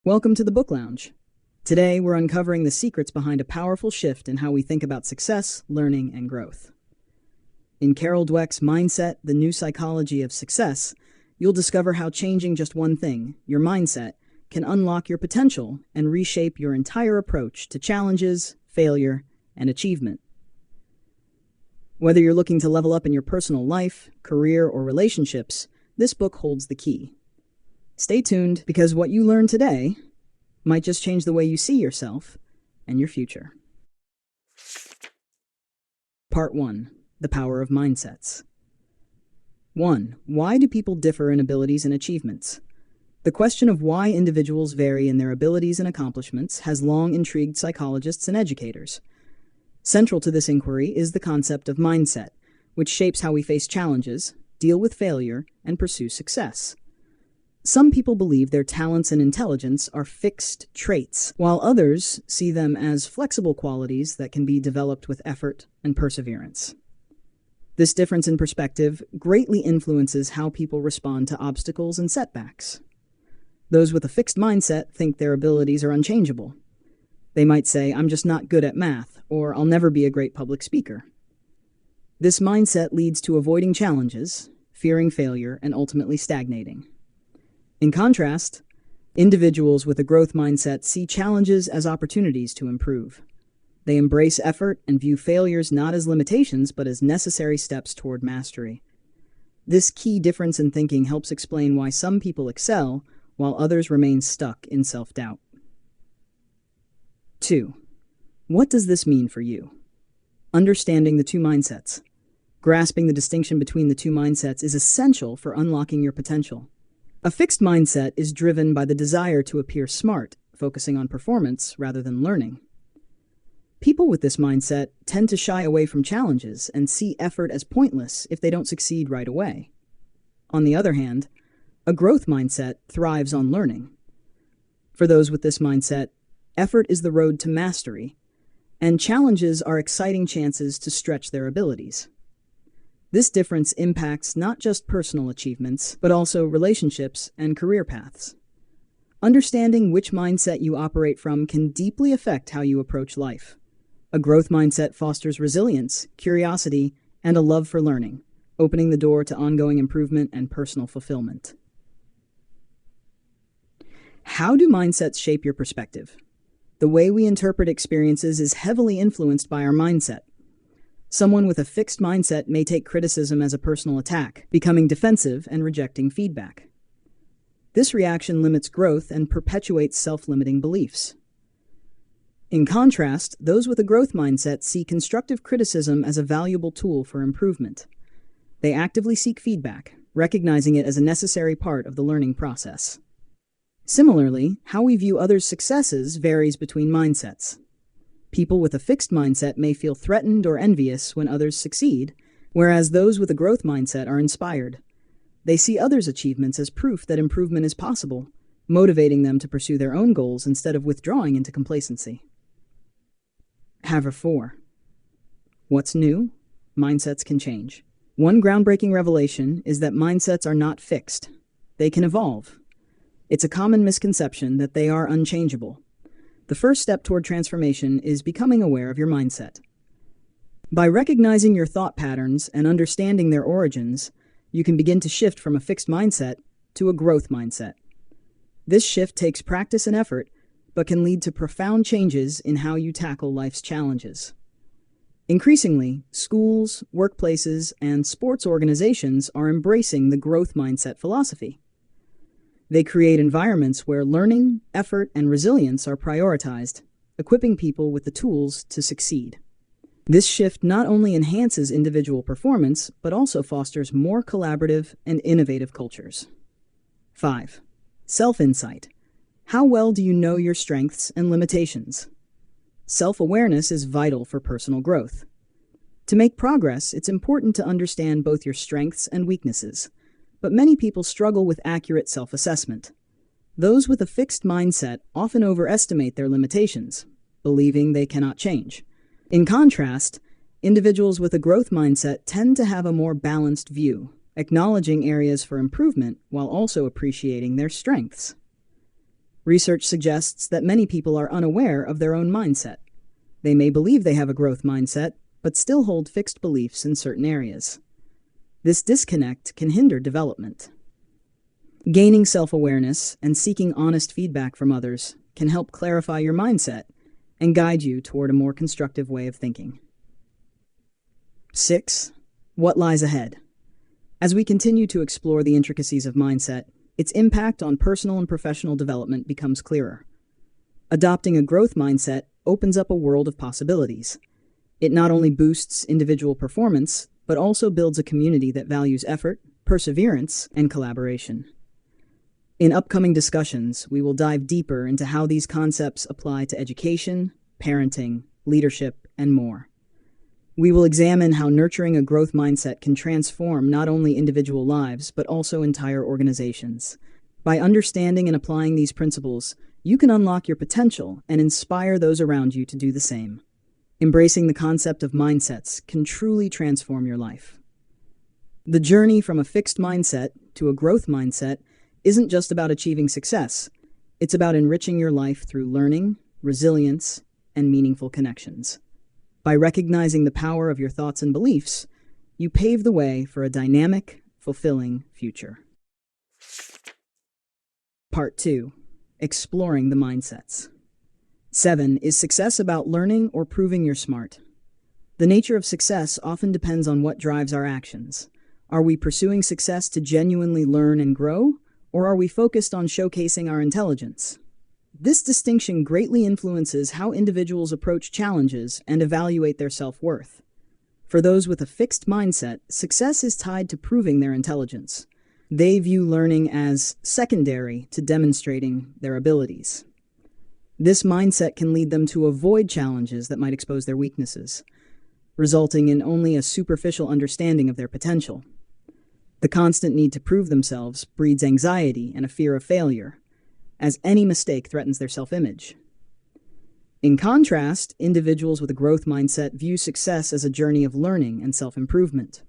Welcome to the Book Lounge. Today, we're uncovering the secrets behind a powerful shift in how we think about success, learning, and growth. In Carol Dweck's Mindset, the New Psychology of Success, you'll discover how changing just one thing, your mindset, can unlock your potential and reshape your entire approach to challenges, failure, and achievement. Whether you're looking to level up in your personal life, career, or relationships, this book holds the key. Stay tuned, because what you learn today might just change the way you see yourself and your future. Part 1. The Power of Mindsets. 1. Why do people differ in abilities and achievements? The question of why individuals vary in their abilities and accomplishments has long intrigued psychologists and educators. Central to this inquiry is the concept of mindset, which shapes how we face challenges, deal with failure, and pursue success. Some people believe their talents and intelligence are fixed traits, while others see them as flexible qualities that can be developed with effort and perseverance. This difference in perspective greatly influences how people respond to obstacles and setbacks. Those with a fixed mindset think their abilities are unchangeable. They might say, "I'm just not good at math," or "I'll never be a great public speaker." This mindset leads to avoiding challenges, fearing failure, and ultimately stagnating. In contrast, individuals with a growth mindset see challenges as opportunities to improve. They embrace effort and view failures not as limitations but as necessary steps toward mastery. This key difference in thinking helps explain why some people excel while others remain stuck in self-doubt. 2. What does this mean for you? Understanding the two mindsets. Grasping the distinction between the two mindsets is essential for unlocking your potential. A fixed mindset is driven by the desire to appear smart, focusing on performance rather than learning. People with this mindset tend to shy away from challenges and see effort as pointless if they don't succeed right away. On the other hand, a growth mindset thrives on learning. For those with this mindset, effort is the road to mastery, and challenges are exciting chances to stretch their abilities. This difference impacts not just personal achievements, but also relationships and career paths. Understanding which mindset you operate from can deeply affect how you approach life. A growth mindset fosters resilience, curiosity, and a love for learning, opening the door to ongoing improvement and personal fulfillment. How do mindsets shape your perspective? The way we interpret experiences is heavily influenced by our mindset. Someone with a fixed mindset may take criticism as a personal attack, becoming defensive and rejecting feedback. This reaction limits growth and perpetuates self-limiting beliefs. In contrast, those with a growth mindset see constructive criticism as a valuable tool for improvement. They actively seek feedback, recognizing it as a necessary part of the learning process. Similarly, how we view others' successes varies between mindsets. People with a fixed mindset may feel threatened or envious when others succeed, whereas those with a growth mindset are inspired. They see others' achievements as proof that improvement is possible, motivating them to pursue their own goals instead of withdrawing into complacency. Haver 4. What's new? Mindsets can change. One groundbreaking revelation is that mindsets are not fixed. They can evolve. It's a common misconception that they are unchangeable. The first step toward transformation is becoming aware of your mindset. By recognizing your thought patterns and understanding their origins, you can begin to shift from a fixed mindset to a growth mindset. This shift takes practice and effort, but can lead to profound changes in how you tackle life's challenges. Increasingly, schools, workplaces, and sports organizations are embracing the growth mindset philosophy. They create environments where learning, effort, and resilience are prioritized, equipping people with the tools to succeed. This shift not only enhances individual performance, but also fosters more collaborative and innovative cultures. 5. Self-insight. How well do you know your strengths and limitations? Self-awareness is vital for personal growth. To make progress, it's important to understand both your strengths and weaknesses. But many people struggle with accurate self-assessment. Those with a fixed mindset often overestimate their limitations, believing they cannot change. In contrast, individuals with a growth mindset tend to have a more balanced view, acknowledging areas for improvement while also appreciating their strengths. Research suggests that many people are unaware of their own mindset. They may believe they have a growth mindset, but still hold fixed beliefs in certain areas. This disconnect can hinder development. Gaining self-awareness and seeking honest feedback from others can help clarify your mindset and guide you toward a more constructive way of thinking. 6. What lies ahead? As we continue to explore the intricacies of mindset, its impact on personal and professional development becomes clearer. Adopting a growth mindset opens up a world of possibilities. It not only boosts individual performance, but also builds a community that values effort, perseverance, and collaboration. In upcoming discussions, we will dive deeper into how these concepts apply to education, parenting, leadership, and more. We will examine how nurturing a growth mindset can transform not only individual lives, but also entire organizations. By understanding and applying these principles, you can unlock your potential and inspire those around you to do the same. Embracing the concept of mindsets can truly transform your life. The journey from a fixed mindset to a growth mindset isn't just about achieving success. It's about enriching your life through learning, resilience, and meaningful connections. By recognizing the power of your thoughts and beliefs, you pave the way for a dynamic, fulfilling future. Part 2. Exploring the mindsets. 7. Is success about learning or proving you're smart? The nature of success often depends on what drives our actions. Are we pursuing success to genuinely learn and grow, or are we focused on showcasing our intelligence? This distinction greatly influences how individuals approach challenges and evaluate their self-worth. For those with a fixed mindset, success is tied to proving their intelligence. They view learning as secondary to demonstrating their abilities. This mindset can lead them to avoid challenges that might expose their weaknesses, resulting in only a superficial understanding of their potential. The constant need to prove themselves breeds anxiety and a fear of failure, as any mistake threatens their self-image. In contrast, individuals with a growth mindset view success as a journey of learning and self-improvement.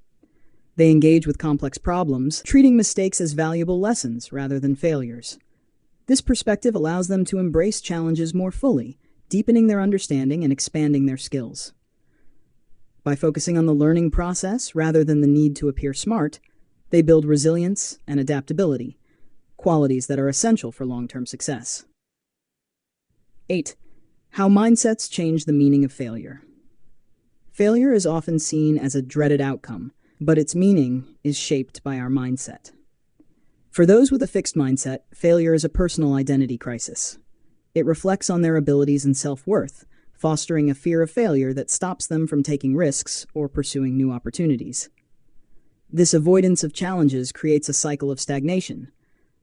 They engage with complex problems, treating mistakes as valuable lessons rather than failures. This perspective allows them to embrace challenges more fully, deepening their understanding and expanding their skills. By focusing on the learning process rather than the need to appear smart, they build resilience and adaptability, qualities that are essential for long-term success. 8. How mindsets change the meaning of failure. Failure is often seen as a dreaded outcome, but its meaning is shaped by our mindset. For those with a fixed mindset, failure is a personal identity crisis. It reflects on their abilities and self-worth, fostering a fear of failure that stops them from taking risks or pursuing new opportunities. This avoidance of challenges creates a cycle of stagnation.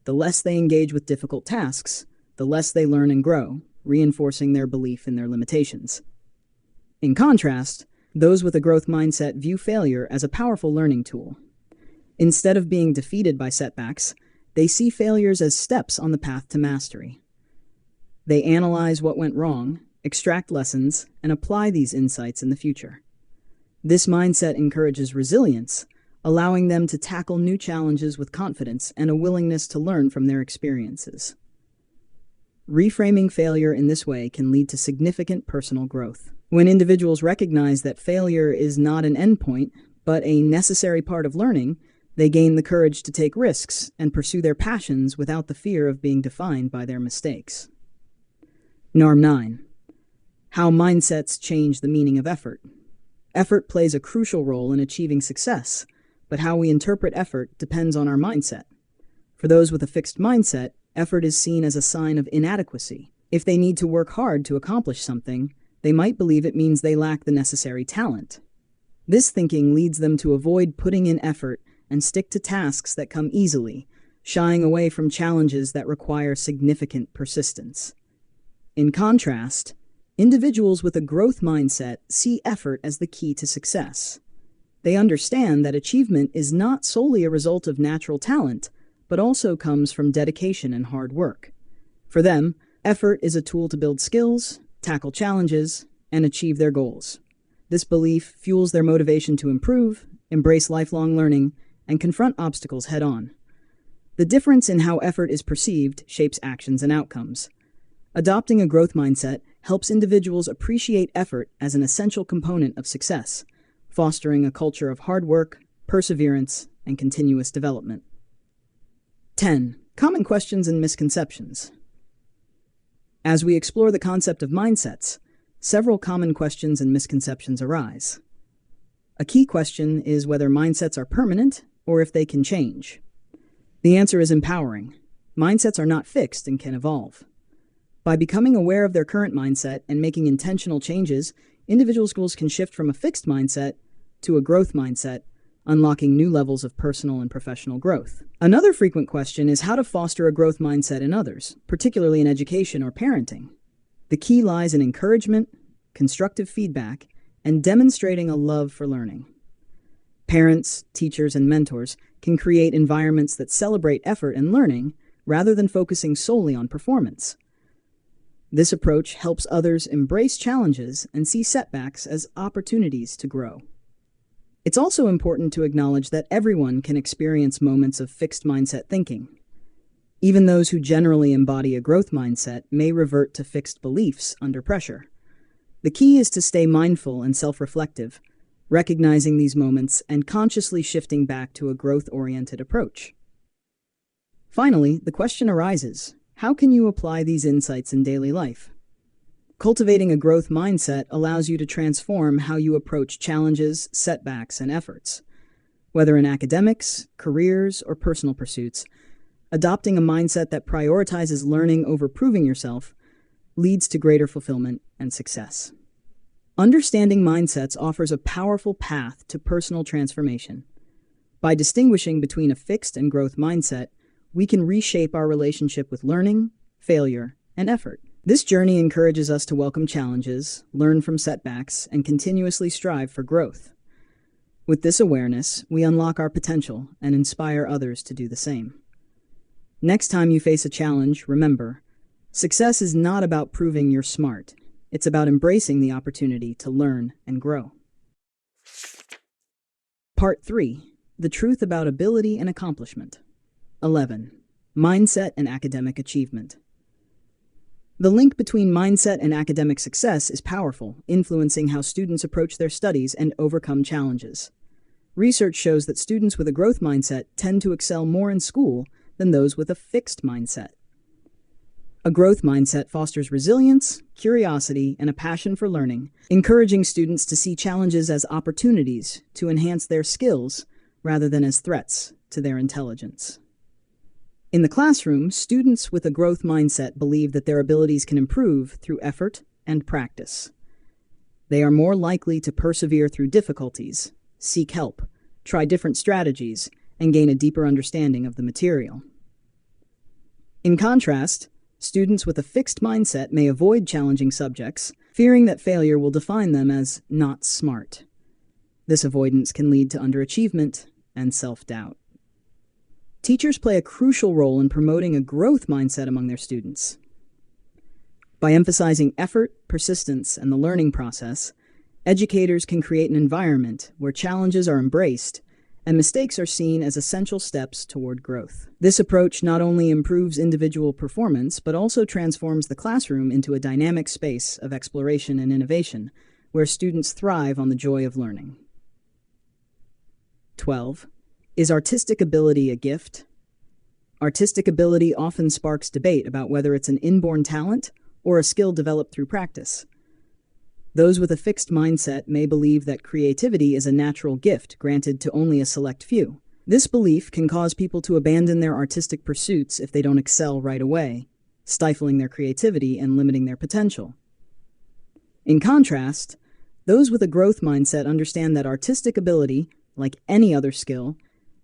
The less they engage with difficult tasks, the less they learn and grow, reinforcing their belief in their limitations. In contrast, those with a growth mindset view failure as a powerful learning tool. Instead of being defeated by setbacks, they see failures as steps on the path to mastery. They analyze what went wrong, extract lessons, and apply these insights in the future. This mindset encourages resilience, allowing them to tackle new challenges with confidence and a willingness to learn from their experiences. Reframing failure in this way can lead to significant personal growth. When individuals recognize that failure is not an endpoint, but a necessary part of learning, they gain the courage to take risks and pursue their passions without the fear of being defined by their mistakes. Norm 9. How mindsets change the meaning of effort. Effort plays a crucial role in achieving success, but how we interpret effort depends on our mindset. For those with a fixed mindset, effort is seen as a sign of inadequacy. If they need to work hard to accomplish something, they might believe it means they lack the necessary talent. This thinking leads them to avoid putting in effort and stick to tasks that come easily, shying away from challenges that require significant persistence. In contrast, individuals with a growth mindset see effort as the key to success. They understand that achievement is not solely a result of natural talent, but also comes from dedication and hard work. For them, effort is a tool to build skills, tackle challenges, and achieve their goals. This belief fuels their motivation to improve, embrace lifelong learning, and confront obstacles head-on. The difference in how effort is perceived shapes actions and outcomes. Adopting a growth mindset helps individuals appreciate effort as an essential component of success, fostering a culture of hard work, perseverance, and continuous development. 10. Common questions and misconceptions. As we explore the concept of mindsets, several common questions and misconceptions arise. A key question is whether mindsets are permanent or if they can change. The answer is empowering. Mindsets are not fixed and can evolve. By becoming aware of their current mindset and making intentional changes, individuals can shift from a fixed mindset to a growth mindset, unlocking new levels of personal and professional growth. Another frequent question is how to foster a growth mindset in others, particularly in education or parenting. The key lies in encouragement, constructive feedback, and demonstrating a love for learning. Parents, teachers, and mentors can create environments that celebrate effort and learning rather than focusing solely on performance. This approach helps others embrace challenges and see setbacks as opportunities to grow. It's also important to acknowledge that everyone can experience moments of fixed mindset thinking. Even those who generally embody a growth mindset may revert to fixed beliefs under pressure. The key is to stay mindful and self-reflective, recognizing these moments and consciously shifting back to a growth-oriented approach. Finally, the question arises, how can you apply these insights in daily life? Cultivating a growth mindset allows you to transform how you approach challenges, setbacks, and efforts. Whether in academics, careers, or personal pursuits, adopting a mindset that prioritizes learning over proving yourself leads to greater fulfillment and success. Understanding mindsets offers a powerful path to personal transformation. By distinguishing between a fixed and growth mindset, we can reshape our relationship with learning, failure, and effort. This journey encourages us to welcome challenges, learn from setbacks, and continuously strive for growth. With this awareness, we unlock our potential and inspire others to do the same. Next time you face a challenge, remember, success is not about proving you're smart. It's about embracing the opportunity to learn and grow. Part 3. The truth about ability and accomplishment. 11. Mindset and academic achievement. The link between mindset and academic success is powerful, influencing how students approach their studies and overcome challenges. Research shows that students with a growth mindset tend to excel more in school than those with a fixed mindset. A growth mindset fosters resilience, curiosity, and a passion for learning, encouraging students to see challenges as opportunities to enhance their skills rather than as threats to their intelligence. In the classroom, students with a growth mindset believe that their abilities can improve through effort and practice. They are more likely to persevere through difficulties, seek help, try different strategies, and gain a deeper understanding of the material. In contrast, students with a fixed mindset may avoid challenging subjects, fearing that failure will define them as not smart. This avoidance can lead to underachievement and self-doubt. Teachers play a crucial role in promoting a growth mindset among their students. By emphasizing effort, persistence, and the learning process, educators can create an environment where challenges are embraced and mistakes are seen as essential steps toward growth. This approach not only improves individual performance, but also transforms the classroom into a dynamic space of exploration and innovation, where students thrive on the joy of learning. 12. Is artistic ability a gift? Artistic ability often sparks debate about whether it's an inborn talent or a skill developed through practice. Those with a fixed mindset may believe that creativity is a natural gift granted to only a select few. This belief can cause people to abandon their artistic pursuits if they don't excel right away, stifling their creativity and limiting their potential. In contrast, those with a growth mindset understand that artistic ability, like any other skill,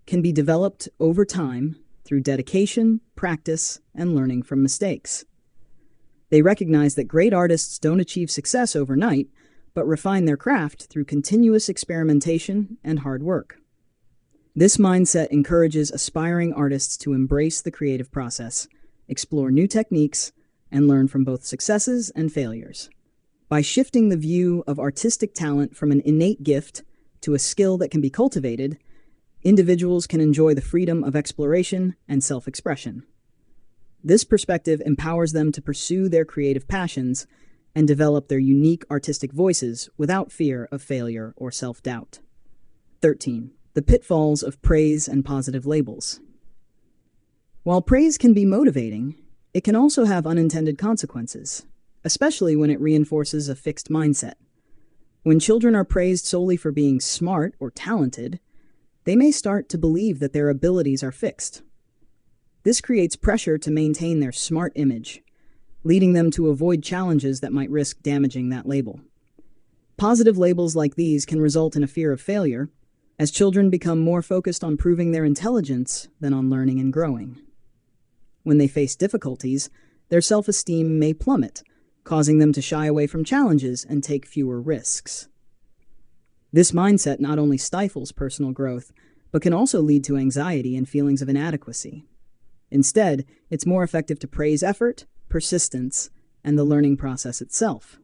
can be developed over time through dedication, practice, and learning from mistakes. They recognize that great artists don't achieve success overnight, but refine their craft through continuous experimentation and hard work. This mindset encourages aspiring artists to embrace the creative process, explore new techniques, and learn from both successes and failures. By shifting the view of artistic talent from an innate gift to a skill that can be cultivated, individuals can enjoy the freedom of exploration and self-expression. This perspective empowers them to pursue their creative passions and develop their unique artistic voices without fear of failure or self-doubt. 13. The pitfalls of praise and positive labels. While praise can be motivating, it can also have unintended consequences, especially when it reinforces a fixed mindset. When children are praised solely for being smart or talented, they may start to believe that their abilities are fixed. This creates pressure to maintain their smart image, leading them to avoid challenges that might risk damaging that label. Positive labels like these can result in a fear of failure, as children become more focused on proving their intelligence than on learning and growing. When they face difficulties, their self-esteem may plummet, causing them to shy away from challenges and take fewer risks. This mindset not only stifles personal growth, but can also lead to anxiety and feelings of inadequacy. Instead, it's more effective to praise effort, persistence, and the learning process itself.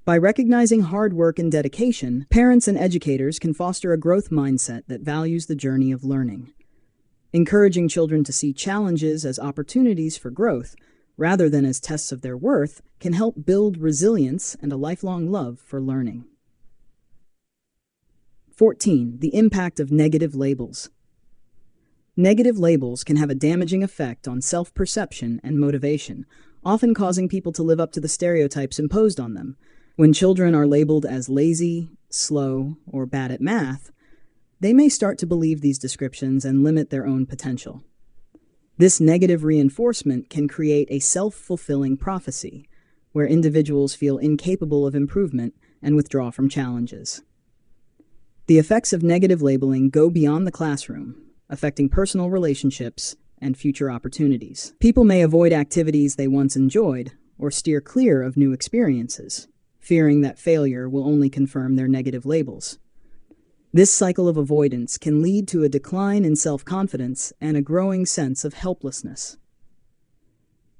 By recognizing hard work and dedication, parents and educators can foster a growth mindset that values the journey of learning. Encouraging children to see challenges as opportunities for growth, rather than as tests of their worth, can help build resilience and a lifelong love for learning. 14. The impact of negative labels. Negative labels can have a damaging effect on self-perception and motivation, often causing people to live up to the stereotypes imposed on them. When children are labeled as lazy, slow, or bad at math, they may start to believe these descriptions and limit their own potential. This negative reinforcement can create a self-fulfilling prophecy, where individuals feel incapable of improvement and withdraw from challenges. The effects of negative labeling go beyond the classroom, affecting personal relationships and future opportunities. People may avoid activities they once enjoyed or steer clear of new experiences, fearing that failure will only confirm their negative labels. This cycle of avoidance can lead to a decline in self-confidence and a growing sense of helplessness.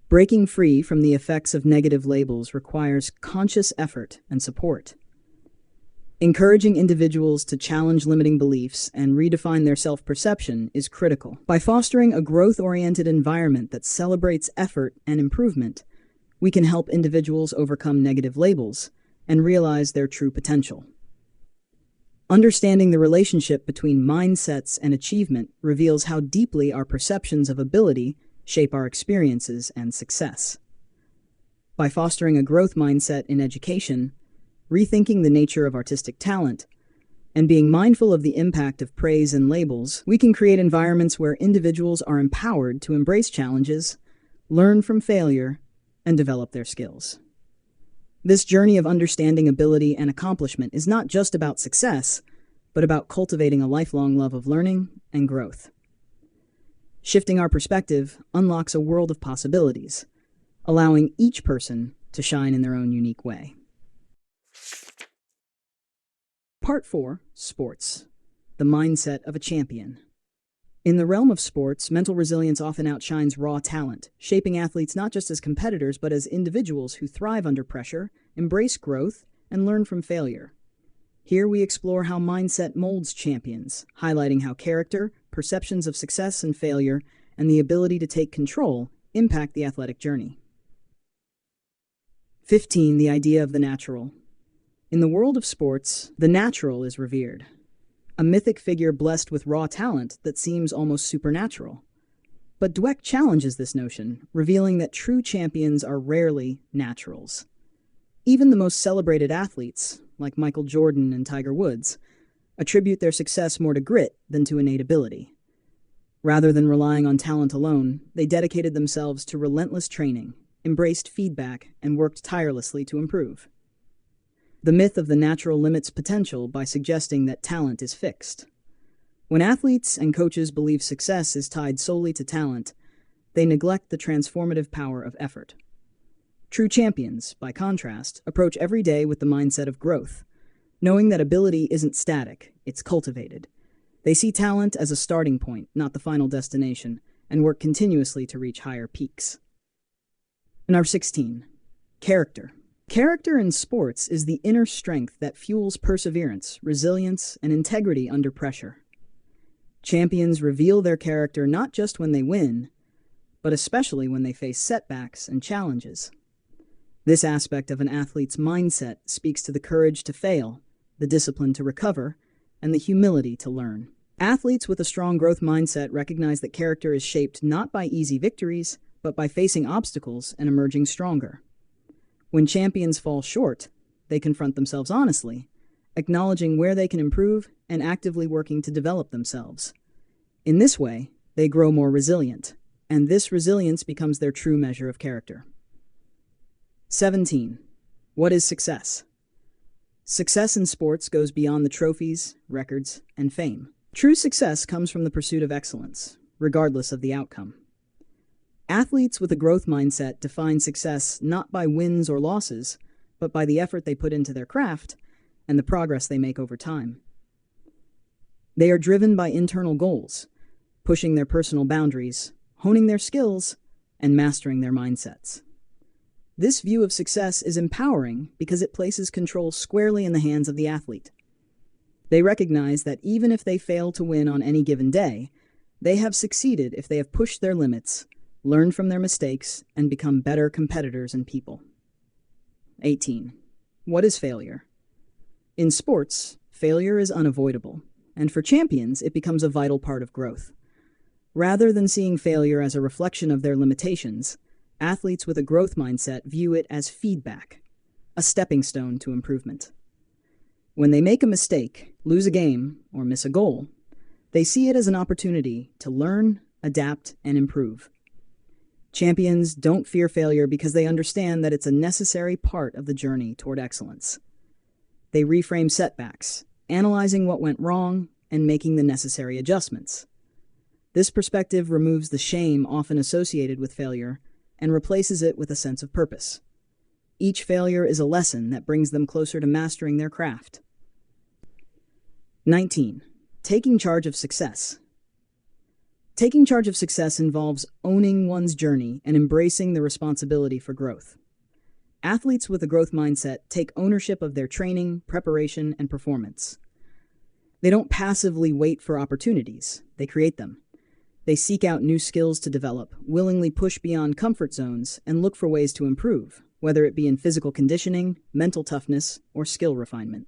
Breaking free from the effects of negative labels requires conscious effort and support. Encouraging individuals to challenge limiting beliefs and redefine their self-perception is critical. By fostering a growth-oriented environment that celebrates effort and improvement, we can help individuals overcome negative labels and realize their true potential. Understanding the relationship between mindsets and achievement reveals how deeply our perceptions of ability shape our experiences and success. By fostering a growth mindset in education, rethinking the nature of artistic talent, and being mindful of the impact of praise and labels, we can create environments where individuals are empowered to embrace challenges, learn from failure, and develop their skills. This journey of understanding ability and accomplishment is not just about success, but about cultivating a lifelong love of learning and growth. Shifting our perspective unlocks a world of possibilities, allowing each person to shine in their own unique way. Part 4. Sports. The mindset of a champion. In the realm of sports, mental resilience often outshines raw talent, shaping athletes not just as competitors but as individuals who thrive under pressure, embrace growth, and learn from failure. Here we explore how mindset molds champions, highlighting how character, perceptions of success and failure, and the ability to take control impact the athletic journey. 15. The idea of the natural. In the world of sports, the natural is revered, a mythic figure blessed with raw talent that seems almost supernatural. But Dweck challenges this notion, revealing that true champions are rarely naturals. Even the most celebrated athletes, like Michael Jordan and Tiger Woods, attribute their success more to grit than to innate ability. Rather than relying on talent alone, they dedicated themselves to relentless training, embraced feedback, and worked tirelessly to improve. The myth of the natural limits potential by suggesting that talent is fixed. When athletes and coaches believe success is tied solely to talent, they neglect the transformative power of effort. True champions, by contrast, approach every day with the mindset of growth, knowing that ability isn't static, it's cultivated. They see talent as a starting point, not the final destination, and work continuously to reach higher peaks. Number 16. Character. Character in sports is the inner strength that fuels perseverance, resilience, and integrity under pressure. Champions reveal their character not just when they win, but especially when they face setbacks and challenges. This aspect of an athlete's mindset speaks to the courage to fail, the discipline to recover, and the humility to learn. Athletes with a strong growth mindset recognize that character is shaped not by easy victories, but by facing obstacles and emerging stronger. When champions fall short, they confront themselves honestly, acknowledging where they can improve and actively working to develop themselves. In this way, they grow more resilient, and this resilience becomes their true measure of character. 17. What is success? Success in sports goes beyond the trophies, records, and fame. True success comes from the pursuit of excellence, regardless of the outcome. Athletes with a growth mindset define success not by wins or losses, but by the effort they put into their craft and the progress they make over time. They are driven by internal goals, pushing their personal boundaries, honing their skills, and mastering their mindsets. This view of success is empowering because it places control squarely in the hands of the athlete. They recognize that even if they fail to win on any given day, they have succeeded if they have pushed their limits, learned from their mistakes, and become better competitors and people. 18. What is failure? In sports, failure is unavoidable, and for champions, it becomes a vital part of growth. Rather than seeing failure as a reflection of their limitations, athletes with a growth mindset view it as feedback, a stepping stone to improvement. When they make a mistake, lose a game, or miss a goal, they see it as an opportunity to learn, adapt, and improve. Champions don't fear failure because they understand that it's a necessary part of the journey toward excellence. They reframe setbacks, analyzing what went wrong and making the necessary adjustments. This perspective removes the shame often associated with failure and replaces it with a sense of purpose. Each failure is a lesson that brings them closer to mastering their craft. 19. Taking charge of success. Taking charge of success involves owning one's journey and embracing the responsibility for growth. Athletes with a growth mindset take ownership of their training, preparation, and performance. They don't passively wait for opportunities, they create them. They seek out new skills to develop, willingly push beyond comfort zones, and look for ways to improve, whether it be in physical conditioning, mental toughness, or skill refinement.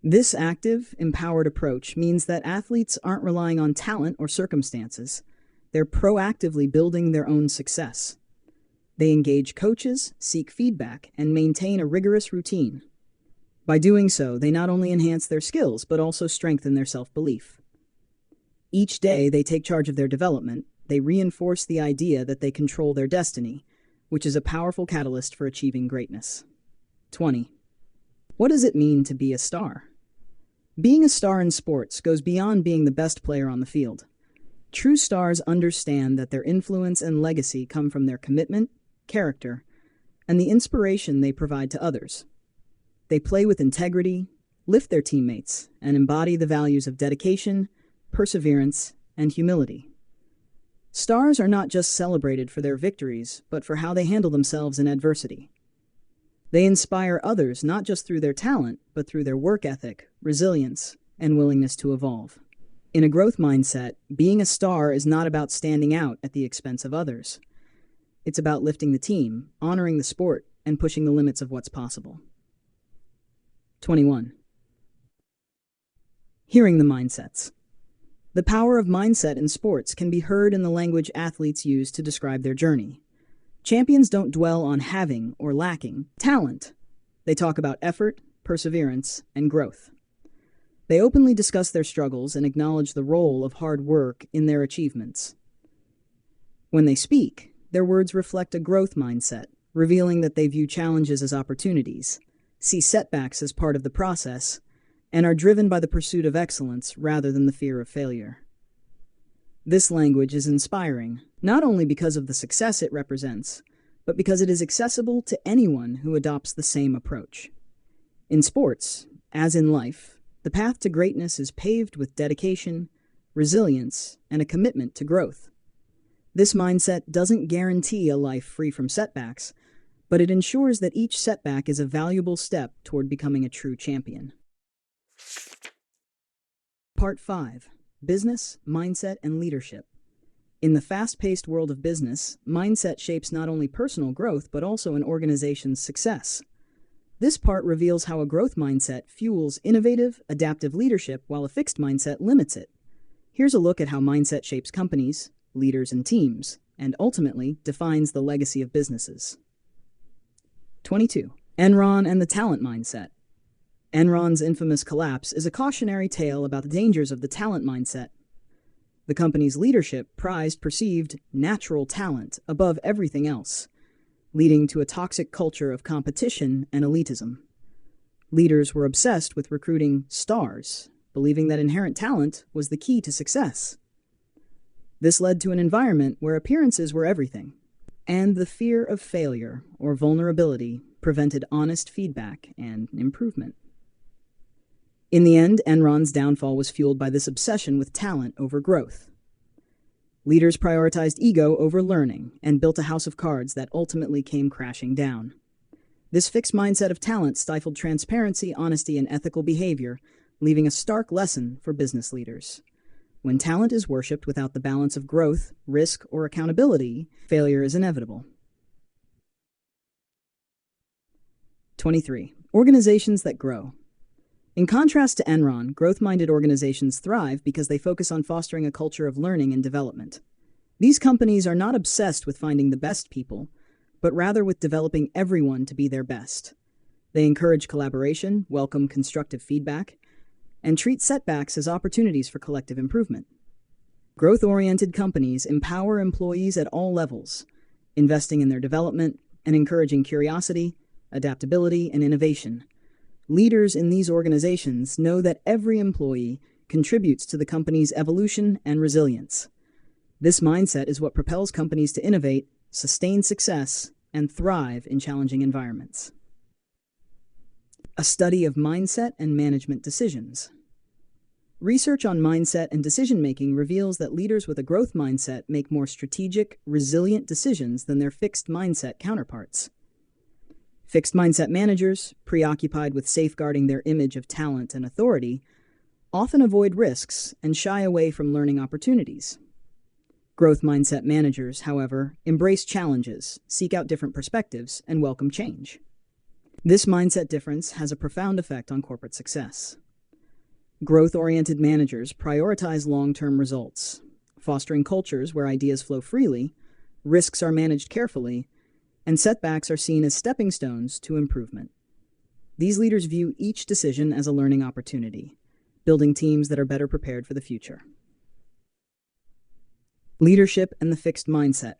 This active, empowered approach means that athletes aren't relying on talent or circumstances. They're proactively building their own success. They engage coaches, seek feedback, and maintain a rigorous routine. By doing so, they not only enhance their skills, but also strengthen their self-belief. Each day they take charge of their development, they reinforce the idea that they control their destiny, which is a powerful catalyst for achieving greatness. 20. What does it mean to be a star? Being a star in sports goes beyond being the best player on the field. True stars understand that their influence and legacy come from their commitment, character, and the inspiration they provide to others. They play with integrity, lift their teammates, and embody the values of dedication, perseverance, and humility. Stars are not just celebrated for their victories, but for how they handle themselves in adversity. They inspire others not just through their talent, but through their work ethic, resilience, and willingness to evolve. In a growth mindset, being a star is not about standing out at the expense of others. It's about lifting the team, honoring the sport, and pushing the limits of what's possible. 21. Hearing the mindsets. The power of mindset in sports can be heard in the language athletes use to describe their journey. Champions don't dwell on having or lacking talent. They talk about effort, perseverance, and growth. They openly discuss their struggles and acknowledge the role of hard work in their achievements. When they speak, their words reflect a growth mindset, revealing that they view challenges as opportunities, see setbacks as part of the process, and are driven by the pursuit of excellence rather than the fear of failure. This language is inspiring, not only because of the success it represents, but because it is accessible to anyone who adopts the same approach. In sports, as in life, the path to greatness is paved with dedication, resilience, and a commitment to growth. This mindset doesn't guarantee a life free from setbacks, but it ensures that each setback is a valuable step toward becoming a true champion. Part 5. Business, Mindset, and Leadership. In the fast-paced world of business, mindset shapes not only personal growth but also an organization's success. This part reveals how a growth mindset fuels innovative, adaptive leadership while a fixed mindset limits it. Here's a look at how mindset shapes companies, leaders, and teams, and ultimately defines the legacy of businesses. 22. Enron and the talent mindset. Enron's infamous collapse is a cautionary tale about the dangers of the talent mindset. The company's leadership prized perceived natural talent above everything else, leading to a toxic culture of competition and elitism. Leaders were obsessed with recruiting stars, believing that inherent talent was the key to success. This led to an environment where appearances were everything, and the fear of failure or vulnerability prevented honest feedback and improvement. In the end, Enron's downfall was fueled by this obsession with talent over growth. Leaders prioritized ego over learning and built a house of cards that ultimately came crashing down. This fixed mindset of talent stifled transparency, honesty, and ethical behavior, leaving a stark lesson for business leaders. When talent is worshipped without the balance of growth, risk, or accountability, failure is inevitable. 23. Organizations that grow. In contrast to Enron, growth-minded organizations thrive because they focus on fostering a culture of learning and development. These companies are not obsessed with finding the best people, but rather with developing everyone to be their best. They encourage collaboration, welcome constructive feedback, and treat setbacks as opportunities for collective improvement. Growth-oriented companies empower employees at all levels, investing in their development and encouraging curiosity, adaptability, and innovation. Leaders in these organizations know that every employee contributes to the company's evolution and resilience. This mindset is what propels companies to innovate, sustain success, and thrive in challenging environments. A study of mindset and management decisions. Research on mindset and decision-making reveals that leaders with a growth mindset make more strategic, resilient decisions than their fixed mindset counterparts. Fixed mindset managers, preoccupied with safeguarding their image of talent and authority, often avoid risks and shy away from learning opportunities. Growth mindset managers, however, embrace challenges, seek out different perspectives, and welcome change. This mindset difference has a profound effect on corporate success. Growth-oriented managers prioritize long-term results, fostering cultures where ideas flow freely, risks are managed carefully, and setbacks are seen as stepping stones to improvement. These leaders view each decision as a learning opportunity, building teams that are better prepared for the future. Leadership and the fixed mindset.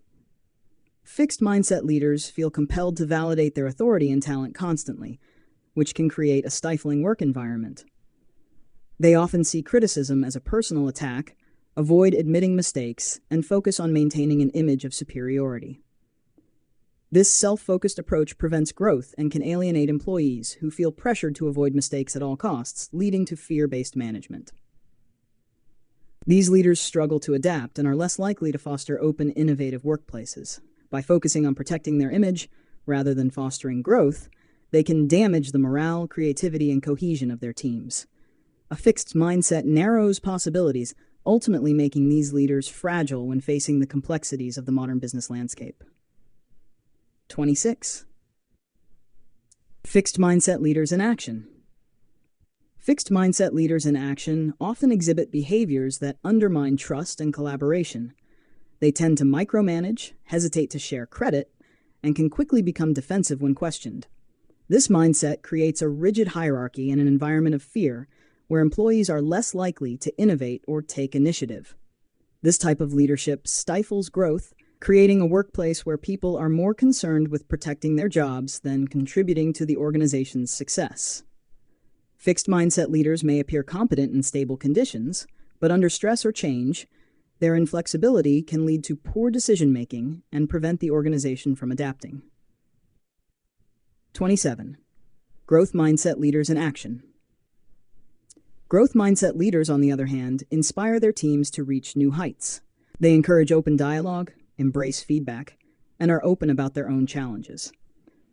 Fixed mindset leaders feel compelled to validate their authority and talent constantly, which can create a stifling work environment. They often see criticism as a personal attack, avoid admitting mistakes, and focus on maintaining an image of superiority. This self-focused approach prevents growth and can alienate employees who feel pressured to avoid mistakes at all costs, leading to fear-based management. These leaders struggle to adapt and are less likely to foster open, innovative workplaces. By focusing on protecting their image rather than fostering growth, they can damage the morale, creativity, and cohesion of their teams. A fixed mindset narrows possibilities, ultimately making these leaders fragile when facing the complexities of the modern business landscape. 26. Fixed mindset leaders in action. Fixed mindset leaders in action often exhibit behaviors that undermine trust and collaboration. They tend to micromanage, hesitate to share credit, and can quickly become defensive when questioned. This mindset creates a rigid hierarchy and an environment of fear where employees are less likely to innovate or take initiative. This type of leadership stifles growth, creating a workplace where people are more concerned with protecting their jobs than contributing to the organization's success. Fixed mindset leaders may appear competent in stable conditions, but under stress or change, their inflexibility can lead to poor decision-making and prevent the organization from adapting. 27. Growth mindset leaders in action. Growth mindset leaders, on the other hand, inspire their teams to reach new heights. They encourage open dialogue, embrace feedback, and are open about their own challenges.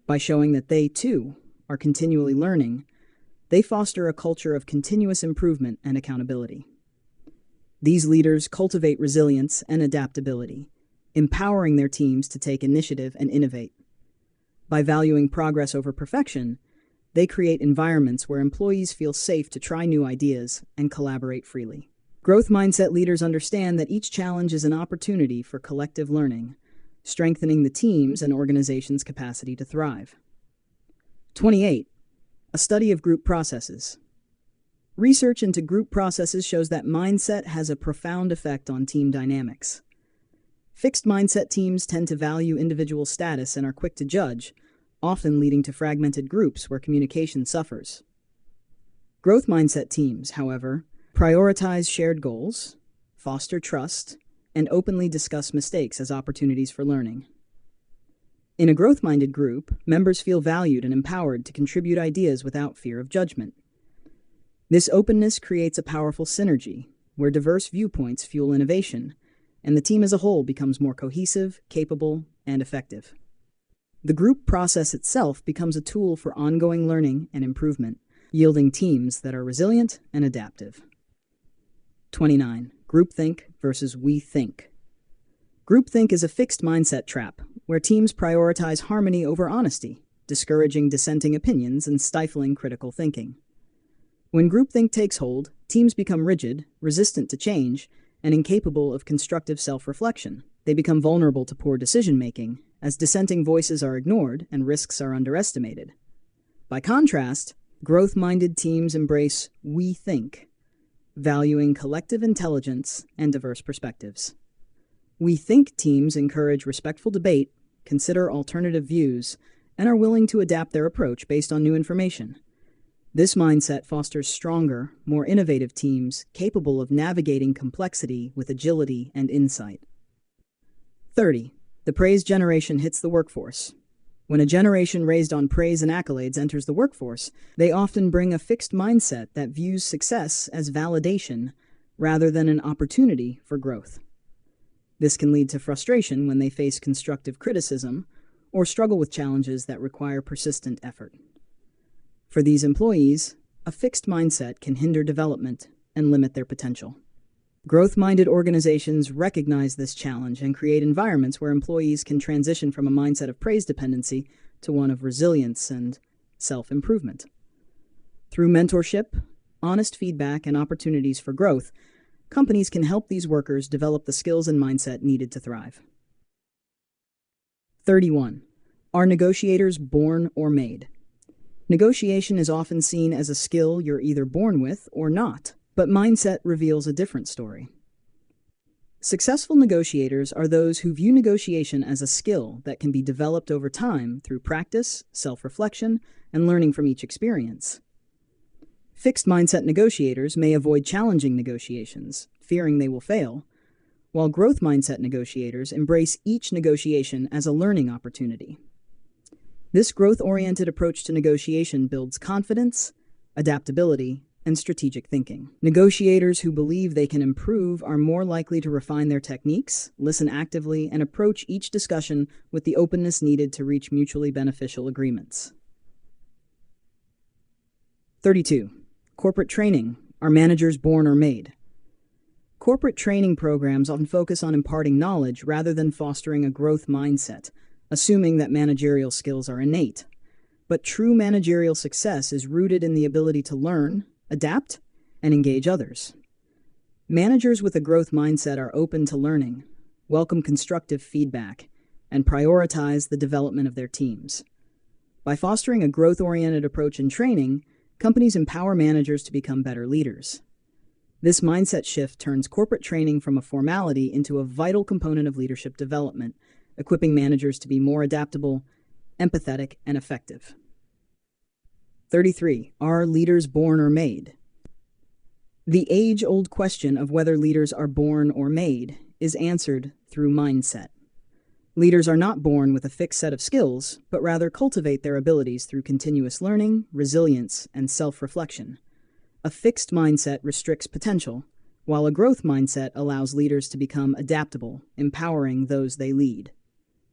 By showing that they, too, are continually learning, they foster a culture of continuous improvement and accountability. These leaders cultivate resilience and adaptability, empowering their teams to take initiative and innovate. By valuing progress over perfection, they create environments where employees feel safe to try new ideas and collaborate freely. Growth mindset leaders understand that each challenge is an opportunity for collective learning, strengthening the team's and organization's capacity to thrive. 28. A study of group processes. Research into group processes shows that mindset has a profound effect on team dynamics. Fixed mindset teams tend to value individual status and are quick to judge, often leading to fragmented groups where communication suffers. Growth mindset teams, however, prioritize shared goals, foster trust, and openly discuss mistakes as opportunities for learning. In a growth-minded group, members feel valued and empowered to contribute ideas without fear of judgment. This openness creates a powerful synergy, where diverse viewpoints fuel innovation, and the team as a whole becomes more cohesive, capable, and effective. The group process itself becomes a tool for ongoing learning and improvement, yielding teams that are resilient and adaptive. 29. Groupthink versus we think. Groupthink is a fixed mindset trap, where teams prioritize harmony over honesty, discouraging dissenting opinions and stifling critical thinking. When groupthink takes hold, teams become rigid, resistant to change, and incapable of constructive self-reflection. They become vulnerable to poor decision-making, as dissenting voices are ignored and risks are underestimated. By contrast, growth-minded teams embrace we think, valuing collective intelligence and diverse perspectives. We think teams encourage respectful debate, consider alternative views, and are willing to adapt their approach based on new information. This mindset fosters stronger, more innovative teams capable of navigating complexity with agility and insight. 30. The praise generation hits the workforce. When a generation raised on praise and accolades enters the workforce, they often bring a fixed mindset that views success as validation rather than an opportunity for growth. This can lead to frustration when they face constructive criticism or struggle with challenges that require persistent effort. For these employees, a fixed mindset can hinder development and limit their potential. Growth-minded organizations recognize this challenge and create environments where employees can transition from a mindset of praise dependency to one of resilience and self-improvement. Through mentorship, honest feedback, and opportunities for growth, companies can help these workers develop the skills and mindset needed to thrive. 31. Are negotiators born or made? Negotiation is often seen as a skill you're either born with or not, but mindset reveals a different story. Successful negotiators are those who view negotiation as a skill that can be developed over time through practice, self-reflection, and learning from each experience. Fixed mindset negotiators may avoid challenging negotiations, fearing they will fail, while growth mindset negotiators embrace each negotiation as a learning opportunity. This growth-oriented approach to negotiation builds confidence, adaptability, and strategic thinking. Negotiators who believe they can improve are more likely to refine their techniques, listen actively, and approach each discussion with the openness needed to reach mutually beneficial agreements. 32. Corporate training. Are managers born or made? Corporate training programs often focus on imparting knowledge rather than fostering a growth mindset, assuming that managerial skills are innate. But true managerial success is rooted in the ability to learn, adapt, and engage others. Managers with a growth mindset are open to learning, welcome constructive feedback, and prioritize the development of their teams. By fostering a growth-oriented approach in training, companies empower managers to become better leaders. This mindset shift turns corporate training from a formality into a vital component of leadership development, equipping managers to be more adaptable, empathetic, and effective. 33. Are leaders born or made? The age-old question of whether leaders are born or made is answered through mindset. Leaders are not born with a fixed set of skills, but rather cultivate their abilities through continuous learning, resilience, and self-reflection. A fixed mindset restricts potential, while a growth mindset allows leaders to become adaptable, empowering those they lead.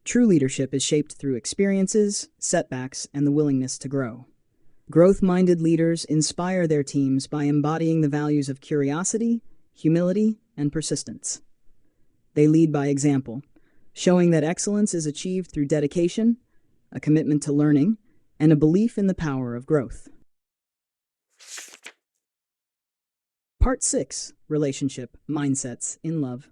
True leadership is shaped through experiences, setbacks, and the willingness to grow. Growth-minded leaders inspire their teams by embodying the values of curiosity, humility, and persistence. They lead by example, showing that excellence is achieved through dedication, a commitment to learning, and a belief in the power of growth. Part 6. Relationship Mindsets in Love.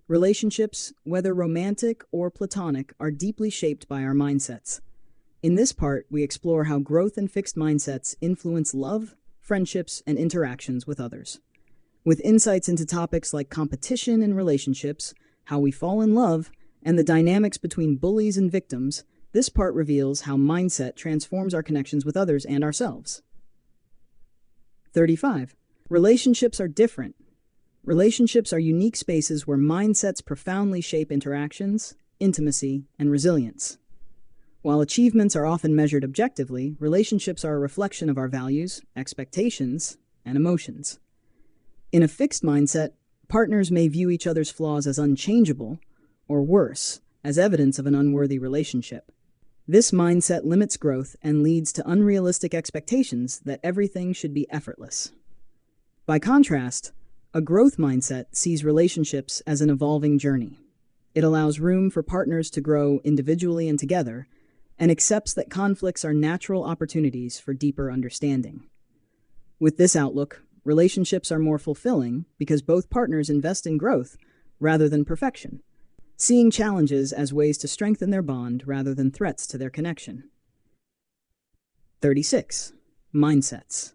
Relationships, whether romantic or platonic, are deeply shaped by our mindsets. In this part, we explore how growth and fixed mindsets influence love, friendships, and interactions with others. With insights into topics like competition in relationships, how we fall in love, and the dynamics between bullies and victims, this part reveals how mindset transforms our connections with others and ourselves. 35. Relationships are different. Relationships are unique spaces where mindsets profoundly shape interactions, intimacy, and resilience. While achievements are often measured objectively, relationships are a reflection of our values, expectations, and emotions. In a fixed mindset, partners may view each other's flaws as unchangeable, or worse, as evidence of an unworthy relationship. This mindset limits growth and leads to unrealistic expectations that everything should be effortless. By contrast, a growth mindset sees relationships as an evolving journey. It allows room for partners to grow individually and together, and accepts that conflicts are natural opportunities for deeper understanding. With this outlook, relationships are more fulfilling because both partners invest in growth rather than perfection, seeing challenges as ways to strengthen their bond rather than threats to their connection. 36. Mindsets.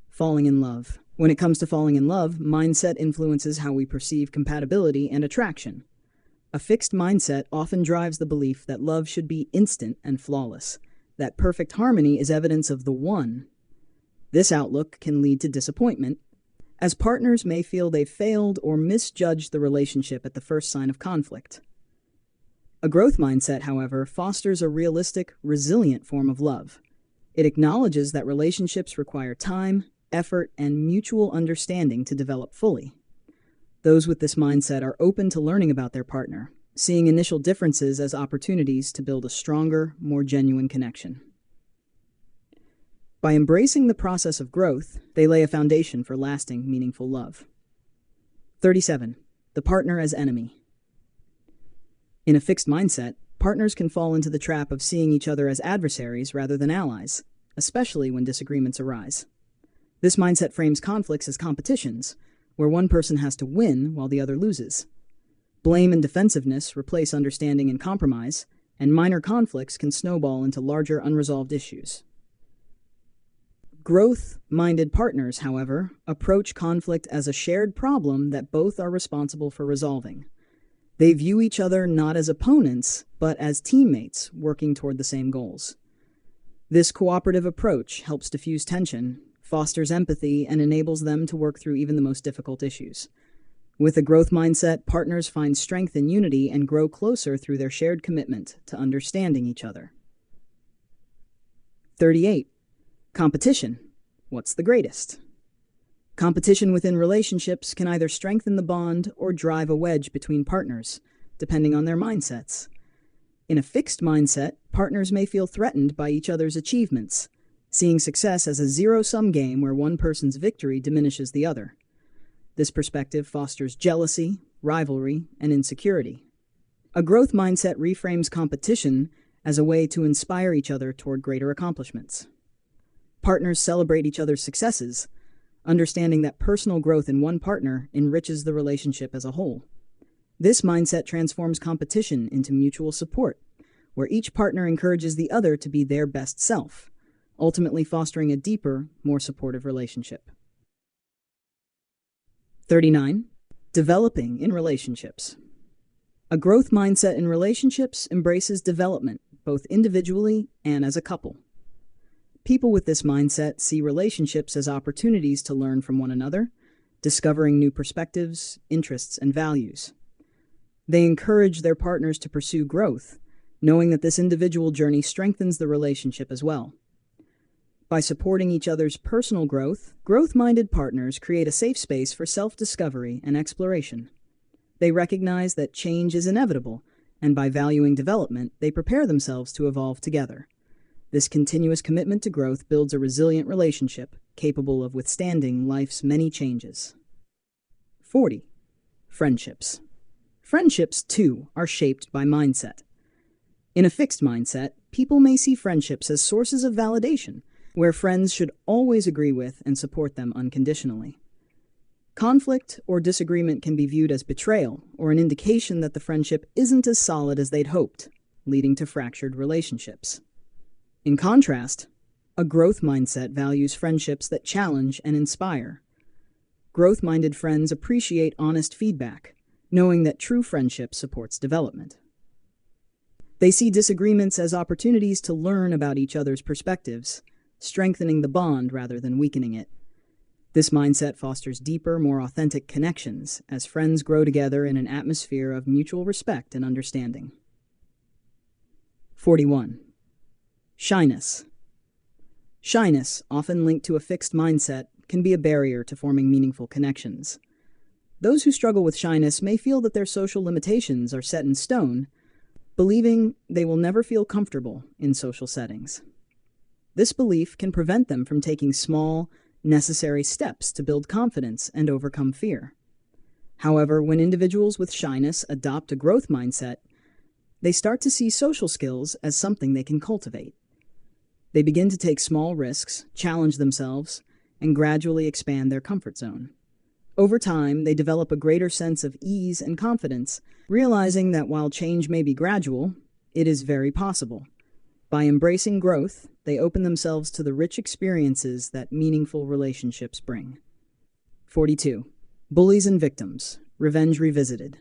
Falling in love. When it comes to falling in love, mindset influences how we perceive compatibility and attraction. A fixed mindset often drives the belief that love should be instant and flawless, that perfect harmony is evidence of the one. This outlook can lead to disappointment, as partners may feel they've failed or misjudged the relationship at the first sign of conflict. A growth mindset, however, fosters a realistic, resilient form of love. It acknowledges that relationships require time, effort, and mutual understanding to develop fully. Those with this mindset are open to learning about their partner, seeing initial differences as opportunities to build a stronger, more genuine connection. By embracing the process of growth, they lay a foundation for lasting, meaningful love. 37. The partner as enemy. In a fixed mindset, partners can fall into the trap of seeing each other as adversaries rather than allies, especially when disagreements arise. This mindset frames conflicts as competitions, where one person has to win while the other loses. Blame and defensiveness replace understanding and compromise, and minor conflicts can snowball into larger unresolved issues. Growth-minded partners, however, approach conflict as a shared problem that both are responsible for resolving. They view each other not as opponents, but as teammates working toward the same goals. This cooperative approach helps diffuse tension, fosters empathy, and enables them to work through even the most difficult issues. With a growth mindset, partners find strength in unity and grow closer through their shared commitment to understanding each other. 38. Competition. What's the greatest? Competition within relationships can either strengthen the bond or drive a wedge between partners, depending on their mindsets. In a fixed mindset, partners may feel threatened by each other's achievements, seeing success as a zero-sum game where one person's victory diminishes the other. This perspective fosters jealousy, rivalry, and insecurity. A growth mindset reframes competition as a way to inspire each other toward greater accomplishments. Partners celebrate each other's successes, understanding that personal growth in one partner enriches the relationship as a whole. This mindset transforms competition into mutual support, where each partner encourages the other to be their best self, ultimately fostering a deeper, more supportive relationship. 39. Developing in relationships. A growth mindset in relationships embraces development, both individually and as a couple. People with this mindset see relationships as opportunities to learn from one another, discovering new perspectives, interests, and values. They encourage their partners to pursue growth, knowing that this individual journey strengthens the relationship as well. By supporting each other's personal growth, growth-minded partners create a safe space for self-discovery and exploration. They recognize that change is inevitable, and by valuing development, they prepare themselves to evolve together. This continuous commitment to growth builds a resilient relationship capable of withstanding life's many changes. 40. Friendships. Friendships, too, are shaped by mindset. In a fixed mindset, people may see friendships as sources of validation, where friends should always agree with and support them unconditionally. Conflict or disagreement can be viewed as betrayal or an indication that the friendship isn't as solid as they'd hoped, leading to fractured relationships. In contrast, a growth mindset values friendships that challenge and inspire. Growth-minded friends appreciate honest feedback, knowing that true friendship supports development. They see disagreements as opportunities to learn about each other's perspectives, strengthening the bond rather than weakening it. This mindset fosters deeper, more authentic connections as friends grow together in an atmosphere of mutual respect and understanding. 41. Shyness. Shyness, often linked to a fixed mindset, can be a barrier to forming meaningful connections. Those who struggle with shyness may feel that their social limitations are set in stone, believing they will never feel comfortable in social settings. This belief can prevent them from taking small, necessary steps to build confidence and overcome fear. However, when individuals with shyness adopt a growth mindset, they start to see social skills as something they can cultivate. They begin to take small risks, challenge themselves, and gradually expand their comfort zone. Over time, they develop a greater sense of ease and confidence, realizing that while change may be gradual, it is very possible. By embracing growth, they open themselves to the rich experiences that meaningful relationships bring. 42. Bullies and victims. Revenge revisited.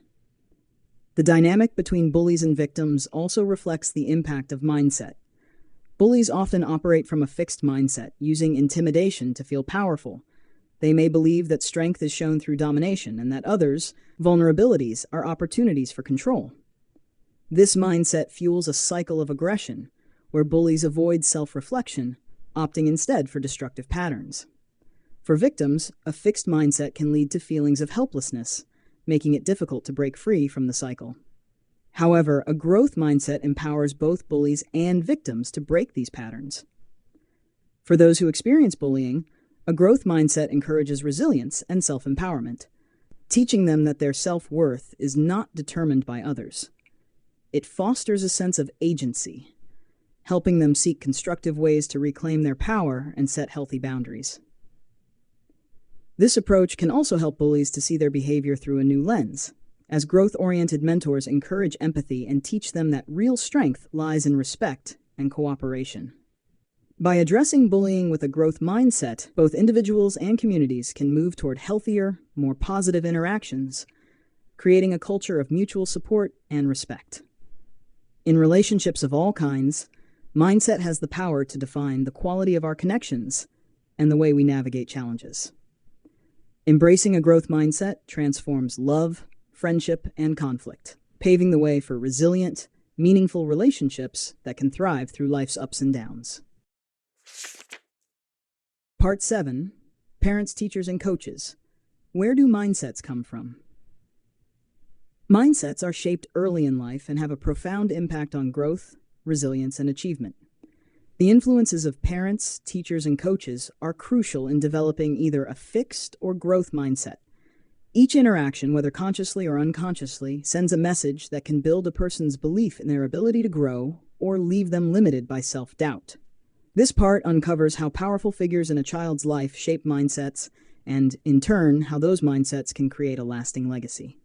The dynamic between bullies and victims also reflects the impact of mindset. Bullies often operate from a fixed mindset, using intimidation to feel powerful. They may believe that strength is shown through domination and that others' vulnerabilities are opportunities for control. This mindset fuels a cycle of aggression, where bullies avoid self-reflection, opting instead for destructive patterns. For victims, a fixed mindset can lead to feelings of helplessness, making it difficult to break free from the cycle. However, a growth mindset empowers both bullies and victims to break these patterns. For those who experience bullying, a growth mindset encourages resilience and self-empowerment, teaching them that their self-worth is not determined by others. It fosters a sense of agency, helping them seek constructive ways to reclaim their power and set healthy boundaries. This approach can also help bullies to see their behavior through a new lens, as growth-oriented mentors encourage empathy and teach them that real strength lies in respect and cooperation. By addressing bullying with a growth mindset, both individuals and communities can move toward healthier, more positive interactions, creating a culture of mutual support and respect. In relationships of all kinds, mindset has the power to define the quality of our connections and the way we navigate challenges. Embracing a growth mindset transforms love, friendship, and conflict, paving the way for resilient, meaningful relationships that can thrive through life's ups and downs. Part 7. Parents, Teachers, and Coaches. Where do mindsets come from? Mindsets are shaped early in life and have a profound impact on growth, resilience, and achievement. The influences of parents, teachers, and coaches are crucial in developing either a fixed or growth mindset. Each interaction, whether consciously or unconsciously, sends a message that can build a person's belief in their ability to grow or leave them limited by self-doubt. This part uncovers how powerful figures in a child's life shape mindsets and, in turn, how those mindsets can create a lasting legacy.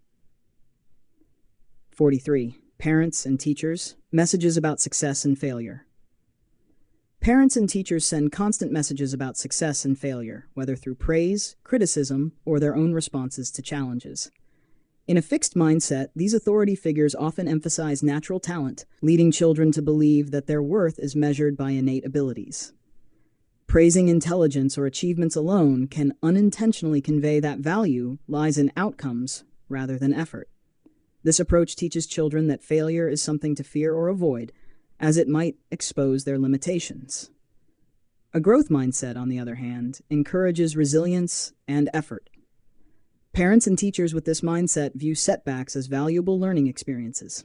43. Parents and Teachers. Messages about success and failure. Parents and teachers send constant messages about success and failure, whether through praise, criticism, or their own responses to challenges. In a fixed mindset, these authority figures often emphasize natural talent, leading children to believe that their worth is measured by innate abilities. Praising intelligence or achievements alone can unintentionally convey that value lies in outcomes rather than effort. This approach teaches children that failure is something to fear or avoid, as it might expose their limitations. A growth mindset, on the other hand, encourages resilience and effort. Parents and teachers with this mindset view setbacks as valuable learning experiences.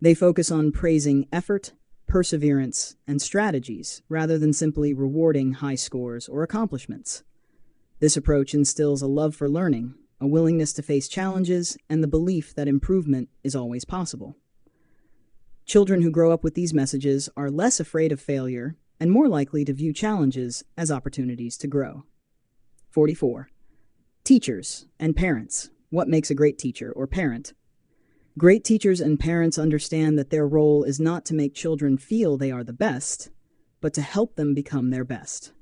They focus on praising effort, perseverance, and strategies rather than simply rewarding high scores or accomplishments. This approach instills a love for learning, a willingness to face challenges, and the belief that improvement is always possible. Children who grow up with these messages are less afraid of failure and more likely to view challenges as opportunities to grow. 44. Teachers and parents. What makes a great teacher or parent? Great teachers and parents understand that their role is not to make children feel they are the best, but to help them become their best.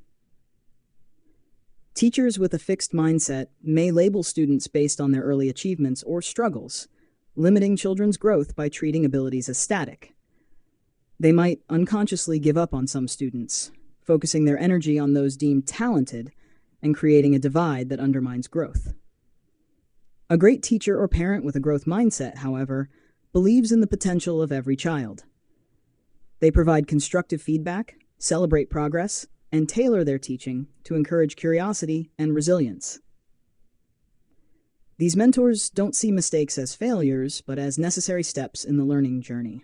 Teachers with a fixed mindset may label students based on their early achievements or struggles, limiting children's growth by treating abilities as static. They might unconsciously give up on some students, focusing their energy on those deemed talented and creating a divide that undermines growth. A great teacher or parent with a growth mindset, however, believes in the potential of every child. They provide constructive feedback, celebrate progress, and tailor their teaching to encourage curiosity and resilience. These mentors don't see mistakes as failures, but as necessary steps in the learning journey.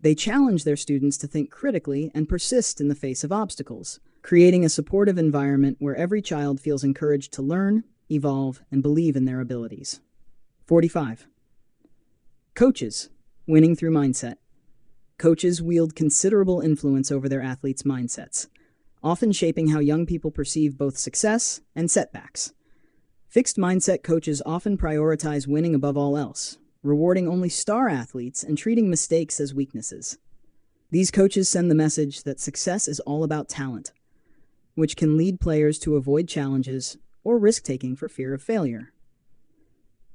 They challenge their students to think critically and persist in the face of obstacles, creating a supportive environment where every child feels encouraged to learn, evolve, and believe in their abilities. 45. Coaches, winning through mindset. Coaches wield considerable influence over their athletes' mindsets, often shaping how young people perceive both success and setbacks. Fixed mindset coaches often prioritize winning above all else, rewarding only star athletes and treating mistakes as weaknesses. These coaches send the message that success is all about talent, which can lead players to avoid challenges or risk-taking for fear of failure.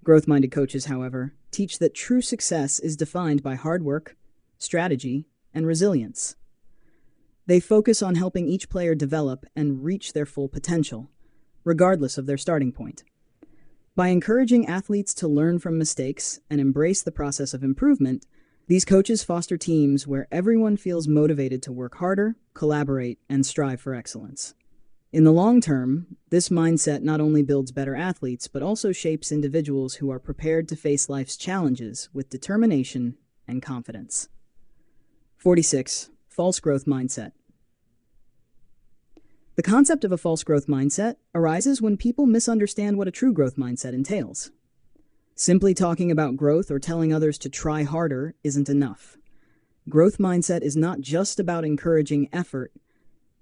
Growth-minded coaches, however, teach that true success is defined by hard work, strategy, and resilience. They focus on helping each player develop and reach their full potential, regardless of their starting point. By encouraging athletes to learn from mistakes and embrace the process of improvement, these coaches foster teams where everyone feels motivated to work harder, collaborate, and strive for excellence. In the long term, this mindset not only builds better athletes, but also shapes individuals who are prepared to face life's challenges with determination and confidence. 46. False growth mindset. The concept of a false growth mindset arises when people misunderstand what a true growth mindset entails. Simply talking about growth or telling others to try harder isn't enough. Growth mindset is not just about encouraging effort,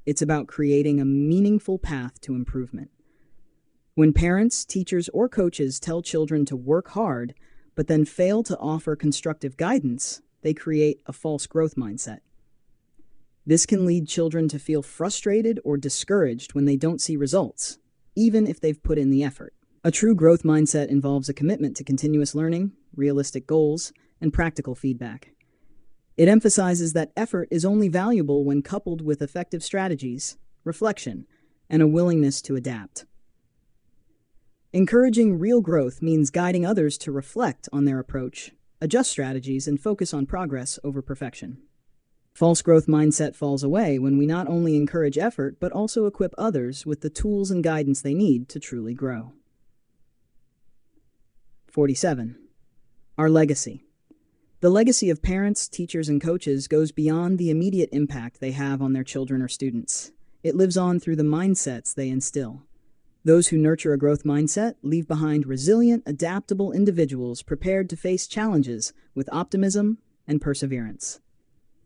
it's about creating a meaningful path to improvement. When parents, teachers, or coaches tell children to work hard, but then fail to offer constructive guidance, they create a false growth mindset. This can lead children to feel frustrated or discouraged when they don't see results, even if they've put in the effort. A true growth mindset involves a commitment to continuous learning, realistic goals, and practical feedback. It emphasizes that effort is only valuable when coupled with effective strategies, reflection, and a willingness to adapt. Encouraging real growth means guiding others to reflect on their approach, adjust strategies, and focus on progress over perfection. False growth mindset falls away when we not only encourage effort, but also equip others with the tools and guidance they need to truly grow. 47. Our legacy. The legacy of parents, teachers, and coaches goes beyond the immediate impact they have on their children or students. It lives on through the mindsets they instill. Those who nurture a growth mindset leave behind resilient, adaptable individuals prepared to face challenges with optimism and perseverance.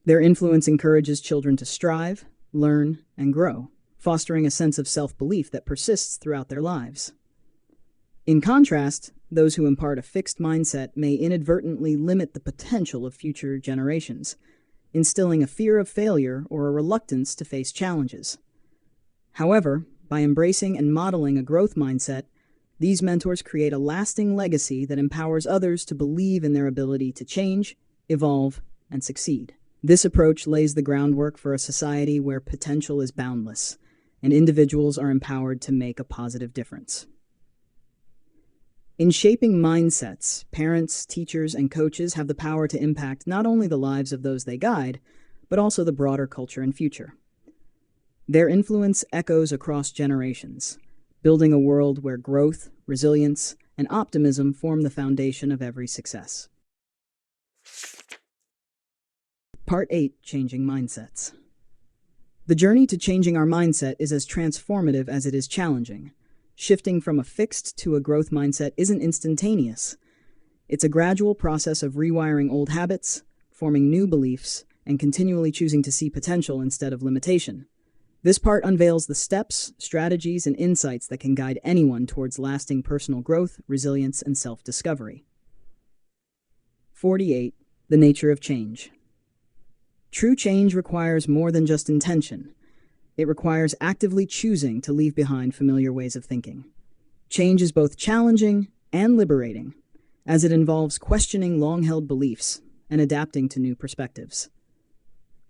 Their influence encourages children to strive, learn, and grow, fostering a sense of self-belief that persists throughout their lives. In contrast, those who impart a fixed mindset may inadvertently limit the potential of future generations, instilling a fear of failure or a reluctance to face challenges. However, by embracing and modeling a growth mindset, these mentors create a lasting legacy that empowers others to believe in their ability to change, evolve, and succeed. This approach lays the groundwork for a society where potential is boundless, and individuals are empowered to make a positive difference. In shaping mindsets, parents, teachers, and coaches have the power to impact not only the lives of those they guide, but also the broader culture and future. Their influence echoes across generations, building a world where growth, resilience, and optimism form the foundation of every success. Part 8. Changing Mindsets. The journey to changing our mindset is as transformative as it is challenging, Shifting from a fixed to a growth mindset isn't instantaneous. It's a gradual process of rewiring old habits, forming new beliefs, and continually choosing to see potential instead of limitation. This part unveils the steps, strategies, and insights that can guide anyone towards lasting personal growth, resilience, and self-discovery. 48. The nature of change. True change requires more than just intention. It requires actively choosing to leave behind familiar ways of thinking. Change is both challenging and liberating, as it involves questioning long-held beliefs and adapting to new perspectives.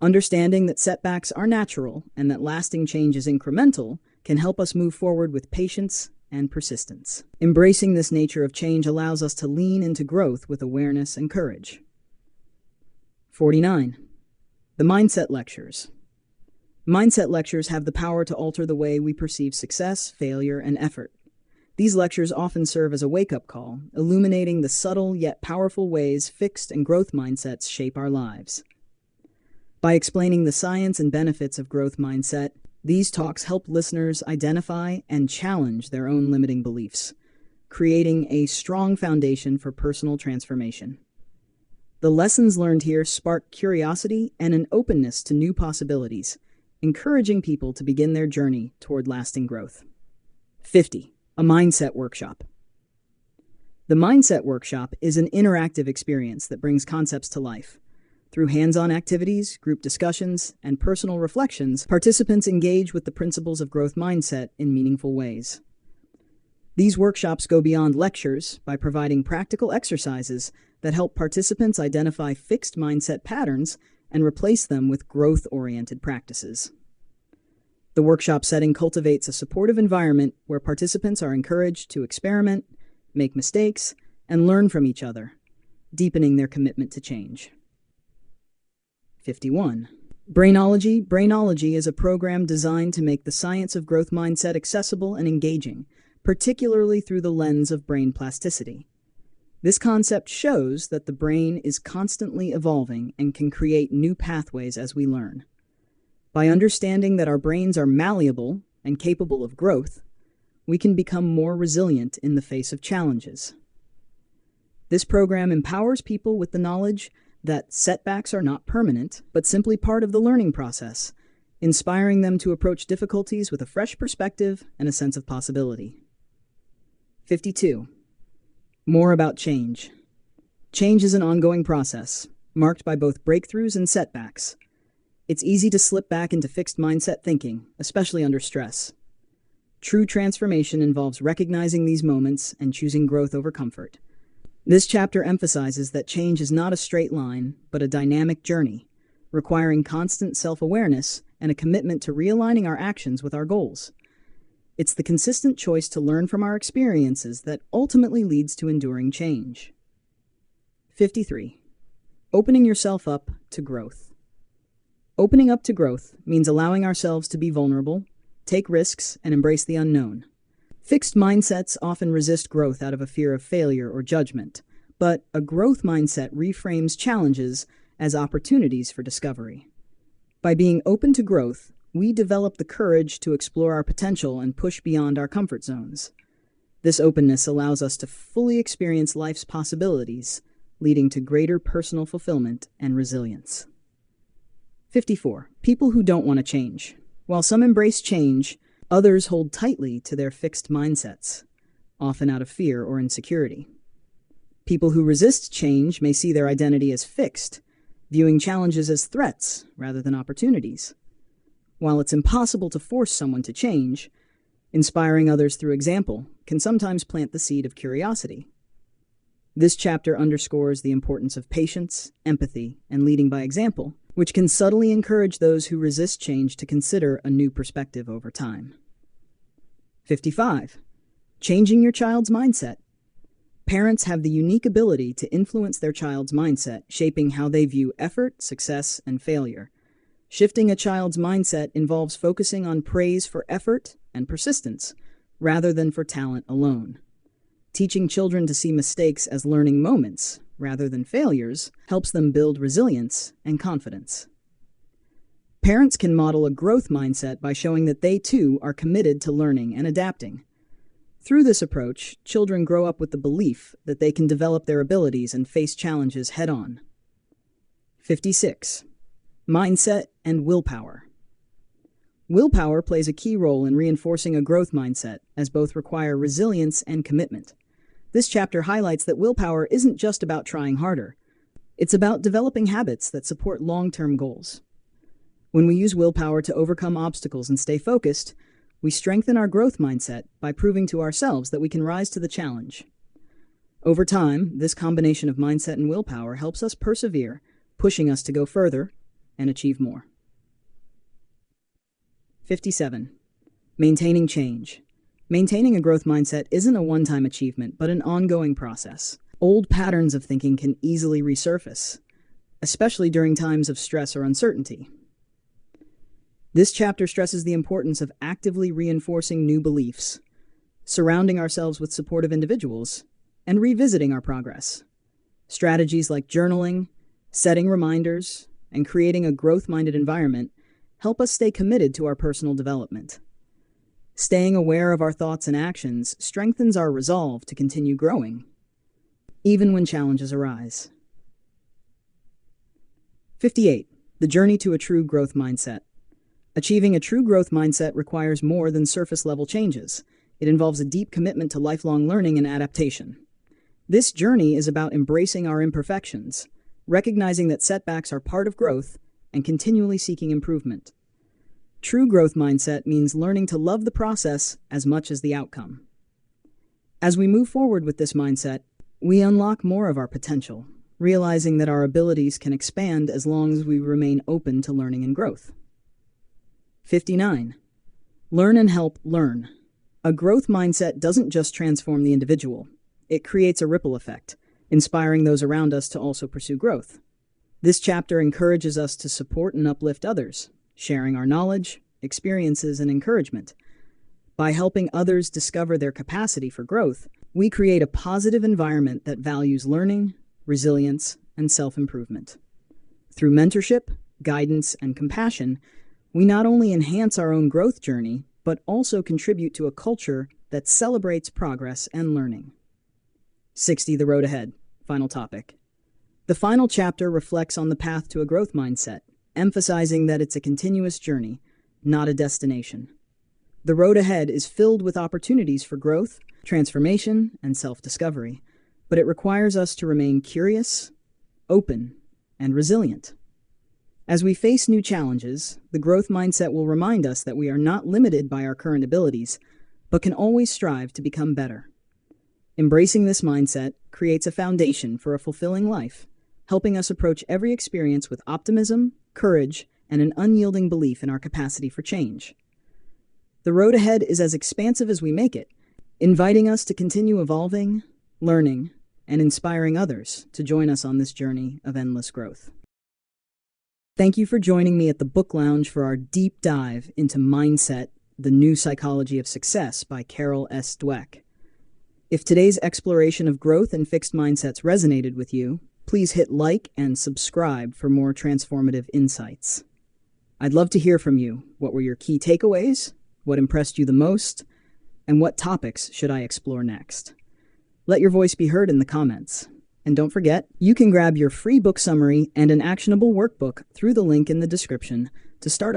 Understanding that setbacks are natural and that lasting change is incremental can help us move forward with patience and persistence. Embracing this nature of change allows us to lean into growth with awareness and courage. 49. The Mindset Lectures. Mindset lectures have the power to alter the way we perceive success, failure, and effort. These lectures often serve as a wake-up call, illuminating the subtle yet powerful ways fixed and growth mindsets shape our lives. By explaining the science and benefits of growth mindset, these talks help listeners identify and challenge their own limiting beliefs, creating a strong foundation for personal transformation. The lessons learned here spark curiosity and an openness to new possibilities, encouraging people to begin their journey toward lasting growth. 50. A Mindset Workshop. The Mindset Workshop is an interactive experience that brings concepts to life. Through hands-on activities, group discussions, and personal reflections, participants engage with the principles of growth mindset in meaningful ways. These workshops go beyond lectures by providing practical exercises that help participants identify fixed mindset patterns and replace them with growth-oriented practices. The workshop setting cultivates a supportive environment where participants are encouraged to experiment, make mistakes, and learn from each other, deepening their commitment to change. 51. Brainology. Brainology is a program designed to make the science of growth mindset accessible and engaging, particularly through the lens of brain plasticity. This concept shows that the brain is constantly evolving and can create new pathways as we learn. By understanding that our brains are malleable and capable of growth, we can become more resilient in the face of challenges. This program empowers people with the knowledge that setbacks are not permanent, but simply part of the learning process, inspiring them to approach difficulties with a fresh perspective and a sense of possibility. 52. More about change. Change is an ongoing process, marked by both breakthroughs and setbacks. It's easy to slip back into fixed mindset thinking, especially under stress. True transformation involves recognizing these moments and choosing growth over comfort. This chapter emphasizes that change is not a straight line, but a dynamic journey, requiring constant self-awareness and a commitment to realigning our actions with our goals. It's the consistent choice to learn from our experiences that ultimately leads to enduring change. 53. Opening yourself up to growth. Opening up to growth means allowing ourselves to be vulnerable, take risks, and embrace the unknown. Fixed mindsets often resist growth out of a fear of failure or judgment, but a growth mindset reframes challenges as opportunities for discovery. By being open to growth, we develop the courage to explore our potential and push beyond our comfort zones. This openness allows us to fully experience life's possibilities, leading to greater personal fulfillment and resilience. 54. People who don't want to change. While some embrace change, others hold tightly to their fixed mindsets, often out of fear or insecurity. People who resist change may see their identity as fixed, viewing challenges as threats rather than opportunities. While it's impossible to force someone to change, inspiring others through example can sometimes plant the seed of curiosity. This chapter underscores the importance of patience, empathy, and leading by example, which can subtly encourage those who resist change to consider a new perspective over time. 55. Changing your child's mindset. Parents have the unique ability to influence their child's mindset, shaping how they view effort, success, and failure. Shifting a child's mindset involves focusing on praise for effort and persistence, rather than for talent alone. Teaching children to see mistakes as learning moments, rather than failures, helps them build resilience and confidence. Parents can model a growth mindset by showing that they too are committed to learning and adapting. Through this approach, children grow up with the belief that they can develop their abilities and face challenges head-on. 56. Mindset and willpower. Willpower plays a key role in reinforcing a growth mindset, as both require resilience and commitment. This chapter highlights that willpower isn't just about trying harder. It's about developing habits that support long-term goals. When we use willpower to overcome obstacles and stay focused, we strengthen our growth mindset by proving to ourselves that we can rise to the challenge. Over time, this combination of mindset and willpower helps us persevere, pushing us to go further and achieve more. 57. Maintaining change. Maintaining a growth mindset isn't a one-time achievement, but an ongoing process. Old patterns of thinking can easily resurface, especially during times of stress or uncertainty. This chapter stresses the importance of actively reinforcing new beliefs, surrounding ourselves with supportive individuals, and revisiting our progress. Strategies like journaling, setting reminders, and creating a growth-minded environment help us stay committed to our personal development. Staying aware of our thoughts and actions strengthens our resolve to continue growing, even when challenges arise. 58. The journey to a true growth mindset. Achieving a true growth mindset requires more than surface-level changes. It involves a deep commitment to lifelong learning and adaptation. This journey is about embracing our imperfections, recognizing that setbacks are part of growth, and continually seeking improvement. True growth mindset means learning to love the process as much as the outcome. As we move forward with this mindset, we unlock more of our potential, realizing that our abilities can expand as long as we remain open to learning and growth. 59. Learn and help learn. A growth mindset doesn't just transform the individual. It creates a ripple effect, inspiring those around us to also pursue growth. This chapter encourages us to support and uplift others, sharing our knowledge, experiences, and encouragement. By helping others discover their capacity for growth, we create a positive environment that values learning, resilience, and self-improvement. Through mentorship, guidance, and compassion, we not only enhance our own growth journey, but also contribute to a culture that celebrates progress and learning. 60. The road ahead. Final topic. The final chapter reflects on the path to a growth mindset, emphasizing that it's a continuous journey, not a destination. The road ahead is filled with opportunities for growth, transformation, and self-discovery, but it requires us to remain curious, open, and resilient. As we face new challenges, the growth mindset will remind us that we are not limited by our current abilities, but can always strive to become better. Embracing this mindset creates a foundation for a fulfilling life, helping us approach every experience with optimism, courage, and an unyielding belief in our capacity for change. The road ahead is as expansive as we make it, inviting us to continue evolving, learning, and inspiring others to join us on this journey of endless growth. Thank you for joining me at the Book Lounge for our deep dive into Mindset, The New Psychology of Success by Carol S. Dweck. If today's exploration of growth and fixed mindsets resonated with you, please hit like and subscribe for more transformative insights. I'd love to hear from you. What were your key takeaways? What impressed you the most? And what topics should I explore next? Let your voice be heard in the comments. And don't forget, you can grab your free book summary and an actionable workbook through the link in the description to start